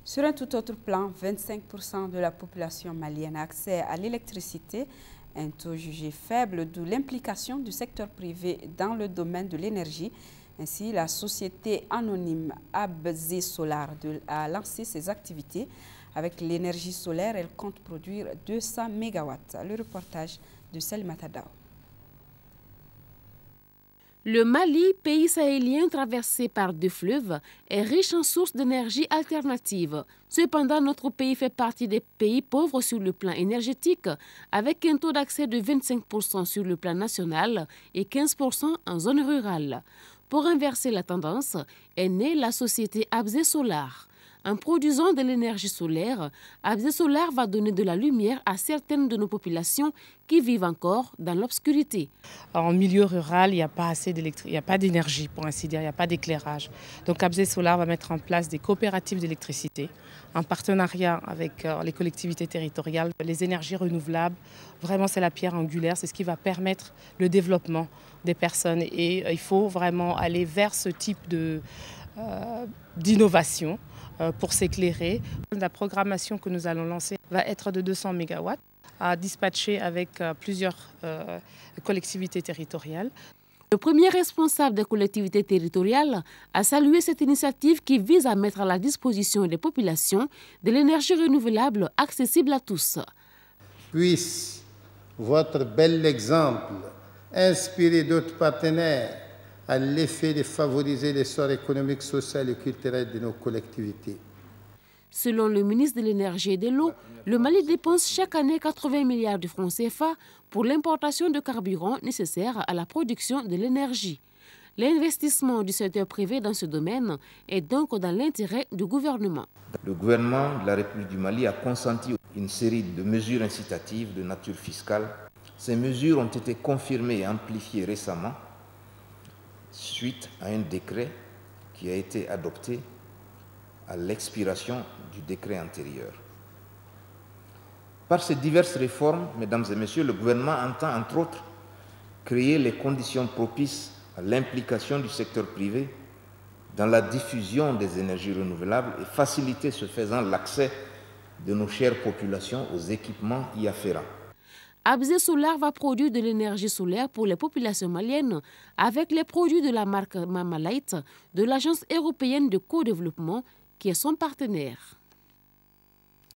Sur un tout autre plan, 25% de la population malienne a accès à l'électricité, un taux jugé faible, d'où l'implication du secteur privé dans le domaine de l'énergie. Ainsi, la société anonyme Abzé Solar a lancé ses activités. Avec l'énergie solaire, elle compte produire 200 MW. Le reportage de Salimata Dao. Le Mali, pays sahélien traversé par 2 fleuves, est riche en sources d'énergie alternatives. Cependant, notre pays fait partie des pays pauvres sur le plan énergétique, avec un taux d'accès de 25% sur le plan national et 15% en zone rurale. Pour inverser la tendance, est née la société Abzé Solar. En produisant de l'énergie solaire, Abzé Solar va donner de la lumière à certaines de nos populations qui vivent encore dans l'obscurité. En milieu rural, il n'y a pas assez d'électricité, il n'y a pas d'énergie pour ainsi dire, il n'y a pas d'éclairage. Donc Abzé Solar va mettre en place des coopératives d'électricité en partenariat avec les collectivités territoriales, les énergies renouvelables. Vraiment, c'est la pierre angulaire, c'est ce qui va permettre le développement des personnes et il faut vraiment aller vers ce type d'innovation pour s'éclairer. La programmation que nous allons lancer va être de 200 MW à dispatcher avec plusieurs collectivités territoriales. Le premier responsable des collectivités territoriales a salué cette initiative qui vise à mettre à la disposition des populations de l'énergie renouvelable accessible à tous. Puisse votre bel exemple inspirer d'autres partenaires à l'effet de favoriser l'essor économique, social et culturel de nos collectivités. Selon le ministre de l'Énergie et de l'Eau, le Mali dépense chaque année 80 milliards de francs CFA pour l'importation de carburant nécessaire à la production de l'énergie. L'investissement du secteur privé dans ce domaine est donc dans l'intérêt du gouvernement. Le gouvernement de la République du Mali a consenti une série de mesures incitatives de nature fiscale. Ces mesures ont été confirmées et amplifiées récemment suite à un décret qui a été adopté à l'expiration du décret antérieur. Par ces diverses réformes, mesdames et messieurs, le gouvernement entend entre autres créer les conditions propices à l'implication du secteur privé dans la diffusion des énergies renouvelables et faciliter ce faisant l'accès de nos chères populations aux équipements y afférents. Abzé Solar va produire de l'énergie solaire pour les populations maliennes avec les produits de la marque Mamalite de l'Agence européenne de co-développement qui est son partenaire.